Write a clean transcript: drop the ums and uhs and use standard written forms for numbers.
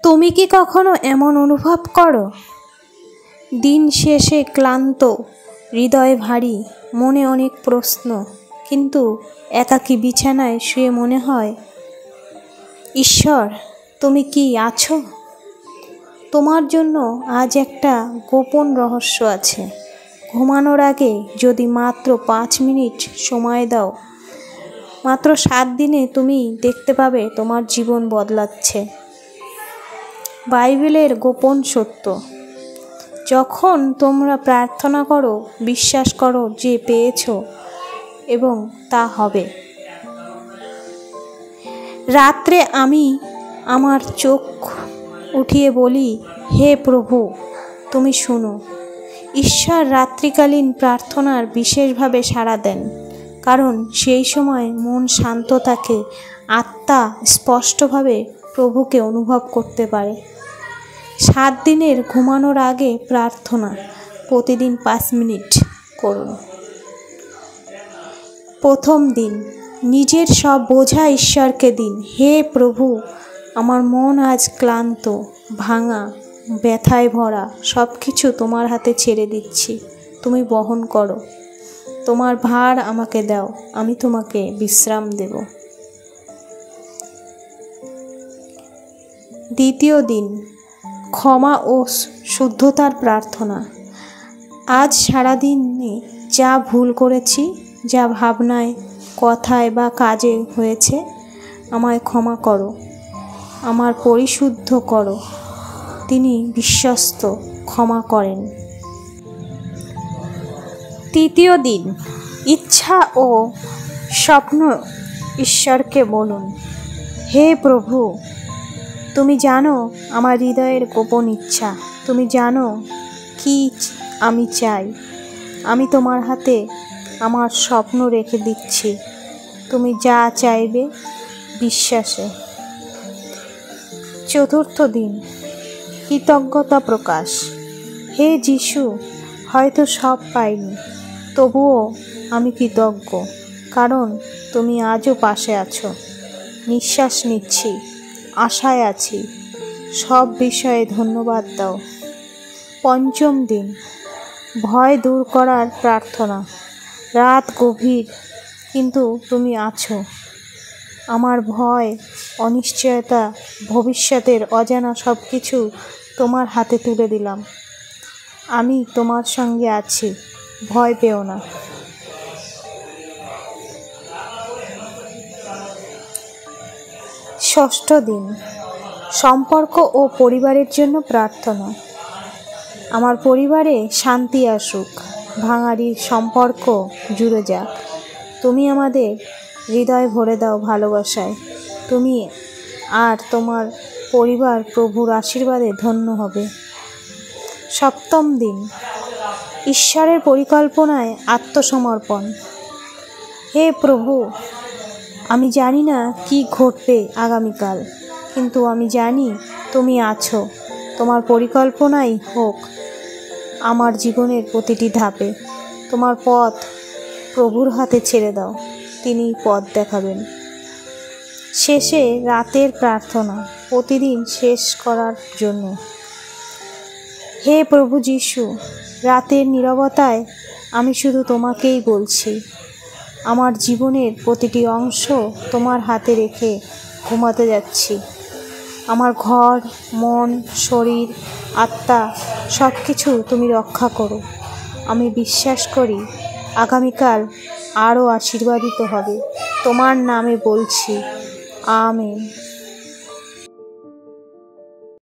তুমি কি কখনো এমন অনুভব করো, দিন শেষে ক্লান্ত, হৃদয় ভারী, মনে অনেক প্রশ্ন, কিন্তু একাকী বিছানায় শুয়ে মনে হয়, ঈশ্বর তুমি কি আছো? তোমার জন্য আজ একটা গোপন রহস্য আছে। ঘুমানোর আগে যদি মাত্র 5 মিনিট সময় দাও, মাত্র 7 দিনে তুমি দেখতে পাবে তোমার জীবন বদলাচ্ছে। বাইবেলের গোপন সত্য। যখন তোমরা প্রার্থনা করো, বিশ্বাস করো যে পেয়েছো এবং তা হবে। রাত্রে আমি আমার চোখ উঠিয়ে বলি, হে প্রভু তুমি শুনো। ঈশ্বর রাত্রিকালীন প্রার্থনার বিশেষভাবে সাড়া দেন, কারণ সেই সময় মন শান্ত থাকে, আত্মা স্পষ্টভাবে প্রভুকে অনুভব করতে পারে। 7 দিনের ঘুমানোর আগে প্রার্থনা প্রতিদিন 5 মিনিট করুন। প্রথম দিন, নিজের সব বোঝা ঈশ্বরকে দিন। হে প্রভু, আমার মন আজ ক্লান্ত, ভাঙা, ব্যথায় ভরা, সব কিছু তোমার হাতে ছেড়ে দিচ্ছি। তুমি বহন করো। তোমার ভার আমাকে দাও, আমি তোমাকে বিশ্রাম দেব। দ্বিতীয় দিন, ক্ষমা ও শুদ্ধতার প্রার্থনা। আজ সারাদিনে যা ভুল করেছি, যা ভাবনায়, কথায় বা কাজে হয়েছে, আমায় ক্ষমা করো, আমার পরিশুদ্ধ করো। তিনি বিশ্বস্ত, ক্ষমা করেন। তৃতীয় দিন, ইচ্ছা ও স্বপ্ন ঈশ্বরকে বলুন। হে প্রভু, তুমি জানো আমার হৃদয়ের গোপন ইচ্ছা। তুমি জানো কি আমি চাই। আমি তোমার হাতে আমার স্বপ্ন রেখে দিচ্ছি। তুমি যা চাইবে বিশ্বাসে। চতুর্থ দিন, কৃতজ্ঞতা প্রকাশ। হে যিশু, হয়তো সব পাইনি, তবুও আমি কৃতজ্ঞ, কারণ তুমি আজও পাশে আছো। নিঃশ্বাস নিচ্ছি, আশায় আছি, সব বিষয়ে ধন্যবাদ দাও। পঞ্চম দিন, ভয় দূর করার প্রার্থনা। রাত গভীর, কিন্তু তুমি আছো। আমার ভয়, অনিশ্চয়তা, ভবিষ্যতের অজানা সব কিছু তোমার হাতে তুলে দিলাম। আমি তোমার সঙ্গে আছি, ভয় পেও না। ষষ্ঠ দিন, সম্পর্ক ও পরিবারের জন্য প্রার্থনা। আমার পরিবারে শান্তি আসুক, ভাঙাড়ির সম্পর্ক জুড়ে যাক। তুমি আমাদের হৃদয় ভরে দাও ভালোবাসায়। তুমি আর তোমার পরিবার প্রভুর আশীর্বাদে ধন্য হবে। সপ্তম দিন, ঈশ্বরের পরিকল্পনায় আত্মসমর্পণ। হে প্রভু, আমি জানি না কি ঘটবে আগামীকাল, কিন্তু আমি জানি তুমি আছো। তোমার পরিকল্পনাই হোক আমার জীবনের প্রতিটি ধাপে। তোমার পথ প্রভুর হাতে ছেড়ে দাও, তিনি পথ দেখাবেন। শেষে রাতের প্রার্থনা, প্রতিদিন শেষ করার জন্য। হে প্রভু যিশু, রাতের নীরবতায় আমি শুধু তোমাকেই বলছি। আমার জীবনের প্রতিটি অংশ তোমার হাতে রেখে ঘুমাতে যাচ্ছি। আমার ঘর, মন, শরীর, আত্মা সব কিছু তুমি রক্ষা করো। আমি বিশ্বাস করি আগামীকাল আরও আশীর্বাদিত হবে। তোমার নামে বলছি, আমেন।